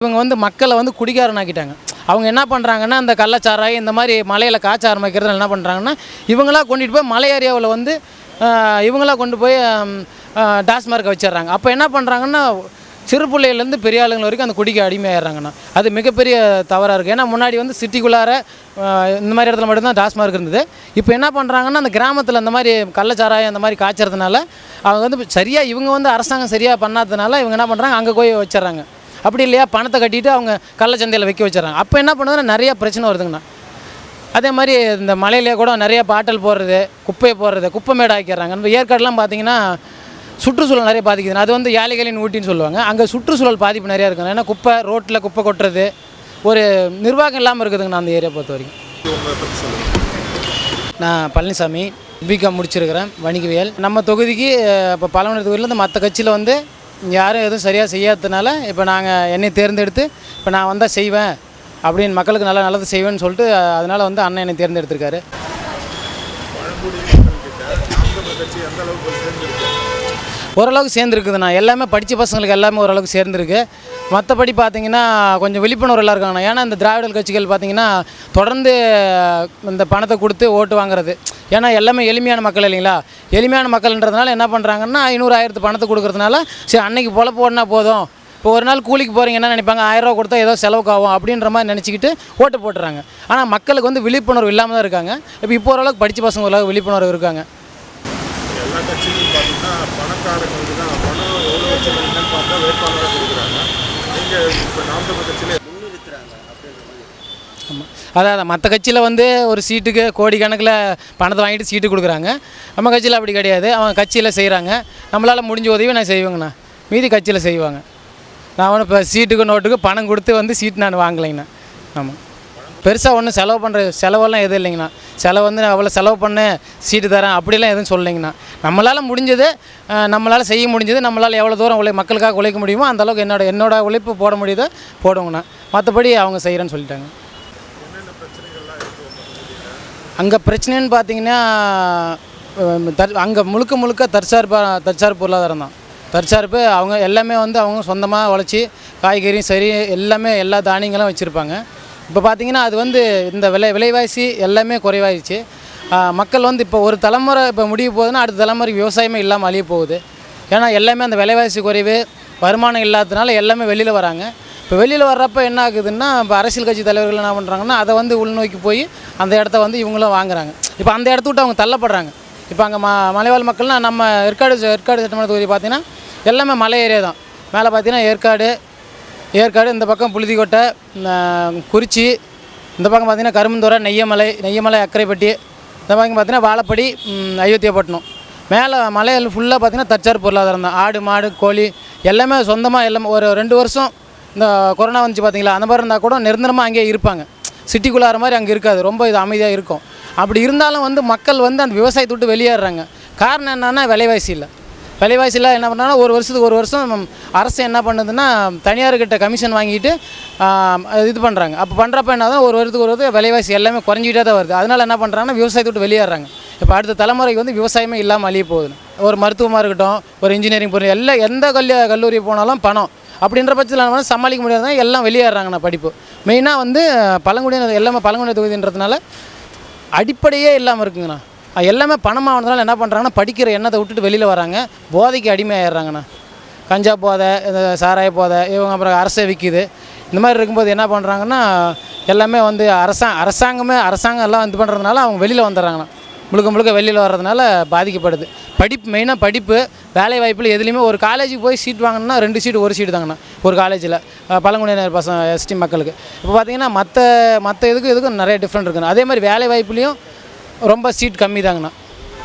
இவங்க வந்து மக்களை வந்து குடிகாரனாக்கிட்டாங்க. அவங்க என்ன பண்ணுறாங்கன்னா, அந்த கள்ளச்சாராயம் இந்த மாதிரி மலையில் காய்ச்ச ஆரம்பிக்கிறதுல என்ன பண்ணுறாங்கன்னா, இவங்களா கொண்டுட்டு போய் மலை ஏரியாவில் வந்து இவங்களா கொண்டு போய் டாஸ்மார்க்கை வச்சிடுறாங்க. அப்போ என்ன பண்ணுறாங்கன்னா, சிறு பிள்ளையிலேருந்து பெரிய ஆளுங்கள் வரைக்கும் அந்த குடிக்க அடிமையாயிடுறாங்கண்ணா. அது மிகப்பெரிய தவறாக இருக்குது. ஏன்னா முன்னாடி வந்து சிட்டிக்குள்ளார இந்த மாதிரி இடத்துல மட்டும்தான் டாஸ்மார்க் இருந்தது. இப்போ என்ன பண்ணுறாங்கன்னா, அந்த கிராமத்தில் இந்த மாதிரி கள்ளச்சாராயம் இந்த மாதிரி காய்ச்சறதுனால அவங்க வந்து சரியாக இவங்க வந்து அரசாங்கம் சரியாக பண்ணாததுனால இவங்க என்ன பண்ணுறாங்க, அங்கே போய் வச்சிட்றாங்க. அப்படி இல்லையா, பணத்தை கட்டிட்டு அவங்க கள்ளச்சந்தையில் வைக்க வச்சிடறாங்க. அப்போ என்ன பண்ணுறதுன்னா நிறையா பிரச்சனை வருதுங்கண்ணா. அதே மாதிரி இந்த மலையிலே கூட நிறையா பாட்டல் போடுறது, குப்பையை போடுறது, குப்பை மேடு ஆக்கிடுறாங்க. இப்போ ஏற்காடுலாம் பார்த்தீங்கன்னா சுற்றுச்சூழல் நிறைய பாதிக்குதுங்க. அது வந்து யானைகளின் ஊட்டின்னு சொல்லுவாங்க. அங்கே சுற்றுச்சூழல் பாதிப்பு நிறையா இருக்குங்க. ஏன்னா குப்பை ரோட்டில் குப்பை கொட்டுறது, ஒரு நிர்வாகம் இல்லாமல் இருக்குதுங்கண்ணா அந்த ஏரியா பொறுத்த வரைக்கும். நான் பழனிசாமி, பிகாம் முடிச்சிருக்கிறேன், வணிகவியல். நம்ம தொகுதிக்கு இப்போ பழமனை தொகுதியிலேருந்து மற்ற கட்சியில் வந்து யாரும் எதுவும் சரியாக செய்யாததுனால இப்போ என்னை தேர்ந்தெடுத்து இப்போ நான் வந்தால் செய்வேன் அப்படின்னு மக்களுக்கு நல்லது செய்வேன்னு சொல்லிட்டு அதனால் வந்து அண்ணன் என்னை தேர்ந்தெடுத்திருக்காரு. ஓரளவுக்கு சேர்ந்துருக்குதுண்ணா. எல்லாமே படித்த பசங்களுக்கு எல்லாமே ஓரளவுக்கு சேர்ந்துருக்கு. மற்றபடி பார்த்திங்கன்னா கொஞ்சம் விழிப்புணர்வு எல்லாம் இருக்காங்கண்ணா. ஏன்னா இந்த திராவிடல் கட்சிகள் பார்த்திங்கன்னா தொடர்ந்து இந்த பணத்தை கொடுத்து ஓட்டு வாங்குறது. ஏன்னா எல்லாமே எளிமையான மக்கள் இல்லைங்களா. எளிமையான மக்கள்ன்றதுனால என்ன பண்ணுறாங்கன்னா 500 1000 பணத்தை கொடுக்குறதுனால சரி அன்னைக்கு பொழப்பு ஓடினா போதும், இப்போ ஒரு நாள் கூலிக்கு போகிறீங்க என்ன நினைப்பாங்க, 1000 ரூபா கொடுத்தா ஏதோ செலவுக்கு ஆகும் அப்படின்ற மாதிரி நினச்சிக்கிட்டு ஓட்டு போட்டுறாங்க. ஆனால் மக்களுக்கு வந்து விழிப்புணர்வு இல்லாமல் தான் இருக்காங்க. இப்போ ஓரளவுக்கு படித்த பசங்க ஓரளவுக்கு விழிப்புணர்வு இருக்காங்க. எல்லா கட்சியும் பார்த்தீங்கன்னா பணக்காரங்களுக்கு தான் பணம் எவ்வளோ வச்சுருக்கீங்கன்னு பார்த்தா வேட்பாளராக கொடுக்குறாங்க. நீங்கள் இப்போ நாம் தமிழர் கட்சியில் முன்னிறுத்துறாங்க அப்படின்ற மாதிரி. ஆமாம், அதான் மற்ற கட்சியில் வந்து ஒரு சீட்டுக்கு கோடிக்கணக்கில் பணத்தை வாங்கிட்டு சீட்டு கொடுக்குறாங்க. நம்ம கட்சியில் அப்படி கிடையாது. அவங்க கட்சியில் செய்கிறாங்க. நம்மளால் முடிஞ்ச உதவி நான் செய்வேங்கண்ணா. மீதி கட்சியில் செய்வாங்க. நான் ஒன்றும் இப்போ சீட்டுக்கு நோட்டுக்கு பணம் கொடுத்து வந்து சீட்டு நான் வாங்கலைங்கண்ணா. ஆமாம், பெருசாக ஒன்றும் செலவெல்லாம் எதுவும் இல்லைங்கண்ணா. செலவு வந்து அவ்வளோ செலவு பண்ண சீட்டு தரேன் அப்படிலாம் எதுவும் சொல்லலைங்கண்ணா. நம்மளால் முடிஞ்சது, நம்மளால் செய்ய முடிஞ்சது, நம்மளால் எவ்வளோ தூரம் மக்களுக்காக உழைக்க முடியுமோ அந்தளவுக்கு என்னோட உழைப்பு போட முடியுதோ போடுவோங்கண்ணா. மற்றபடி அவங்க செய்கிறேன்னு சொல்லிட்டாங்க. அங்கே பிரச்சனைன்னு பார்த்தீங்கன்னா அங்கே முழுக்க தற்சார்பு பொருளாதாரம் தான். தற்சார்பு அவங்க எல்லாமே வந்து அவங்க சொந்தமாக உழைச்சி காய்கறியும் சரி எல்லாமே எல்லா தானியங்களும் வச்சுருப்பாங்க. இப்போ பார்த்திங்கன்னா அது வந்து இந்த விலைவாசி எல்லாமே குறைவாயிடுச்சு. மக்கள் வந்து இப்போ ஒரு தலைமுறை இப்போ முடிய போகுதுன்னா அடுத்த தலைமுறைக்கு விவசாயமே இல்லாமல் அழிய போகுது. ஏன்னா எல்லாமே அந்த விலைவாசி குறைவு, வருமானம் இல்லாததுனால எல்லாமே வெளியில் வராங்க. இப்போ வெளியில் வர்றப்ப என்ன ஆகுதுன்னா, இப்போ அரசியல் கட்சி தலைவர்கள் என்ன பண்ணுறாங்கன்னா அதை வந்து உள்நோக்கி போய் அந்த இடத்த வந்து இவங்களும் வாங்குறாங்க. இப்போ அந்த இடத்த விட்டு அவங்க தள்ளப்படுறாங்க. இப்போ அங்கே மலைவாழ் மக்கள்னால் நம்ம ஏற்காடு சட்டமன்ற தொகுதி பார்த்திங்கன்னா எல்லாமே மலை ஏரியா தான். மேலே பார்த்திங்கன்னா ஏற்காடு இந்த பக்கம் புழுதிக்கோட்டை, குறிச்சி, இந்த பக்கம் பார்த்திங்கன்னா கரும்புந்துறை, நெய்யமலை அக்கரைப்பட்டி, இந்த பக்கம் பார்த்திங்கன்னா வாழப்படி, அயோத்தியாப்பட்டினம். மேலே மலையில் ஃபுல்லாக பார்த்திங்கன்னா தற்சார்பு பொருளாதாரம் தான். ஆடு மாடு கோழி எல்லாமே சொந்தமாக எல்லாமே. ஒரு 2 வருஷம் இந்த கொரோனா வந்துச்சு பார்த்திங்களா, அந்த மாதிரி இருந்தால் கூட நிரந்தரமாக அங்கேயே இருப்பாங்க. சிட்டிக்குள்ளார மாதிரி அங்கே இருக்காது, ரொம்ப இது அமைதியாக இருக்கும். அப்படி இருந்தாலும் வந்து மக்கள் வந்து அந்த விவசாயத்தை விட்டு வெளியேறாங்க. காரணம் என்னென்னா விலைவாசியில் என்ன பண்ணாங்கன்னா ஒரு வருஷம் அரசு என்ன பண்ணுதுன்னா தனியார்கிட்ட கமிஷன் வாங்கிட்டு இது பண்ணுறாங்க. அப்போ பண்ணுறப்ப என்ன தான் ஒரு வருஷத்துக்கு விலைவாசி எல்லாமே குறைஞ்சிக்கிட்டே தான் வருது. அதனால் என்ன பண்ணுறாங்கன்னா விவசாயத்தை விட்டு வெளியேறாங்க. இப்போ அடுத்த தலைமுறைக்கு வந்து விவசாயமே இல்லாமல் அழிய போகுது. ஒரு மருத்துவமாக இருக்கட்டும், ஒரு இன்ஜினியரிங் பொருள் எந்த கல்லூரி போனாலும் பணம் அப்படின்ற பட்சத்தில் என்ன சமாளிக்க முடியாதுன்னா எல்லாம் வெளியேறாங்கண்ணா. படிப்பு மெயினாக வந்து பழங்குடியினர் எல்லாமே பழங்குடியினர் தொகுதின்றதுனால அடிப்படையே இல்லாமல் இருக்குங்கண்ணா. எல்லாமே பணமாகறதுனால என்ன பண்ணுறாங்கன்னா படிக்கிற எண்ணத்தை விட்டுட்டு வெளியில் வராங்க, போதைக்கு அடிமையாகிடுறாங்கண்ணா. கஞ்சா போதை, இந்த சாராய போதை, இவங்க அப்புறம் அரசை விற்கிது. இந்த மாதிரி இருக்கும்போது என்ன பண்ணுறாங்கன்னா எல்லாமே வந்து அரசாங்கம் எல்லாம் இது பண்ணுறதுனால அவங்க வெளியில் வந்துடுறாங்கண்ணா. முழுக்க வெளியில் வர்றதுனால பாதிக்கப்படுது. மெயினாக படிப்பு, வேலை வாய்ப்பில் எதுலேயுமே. ஒரு காலேஜுக்கு போய் சீட் வாங்கினா 2 சீட்டு 1 சீட்டு தாங்கண்ணா ஒரு காலேஜில் பழங்குடியினர் எஸ்டி மக்களுக்கு. இப்போ பார்த்திங்கன்னா மற்ற இதுக்கும் நிறைய டிஃப்ரெண்ட் இருக்குண்ணா. அதே மாதிரி வேலை வாய்ப்புலேயும் ரொம்ப சீட் கம்மி தாங்கண்ணா.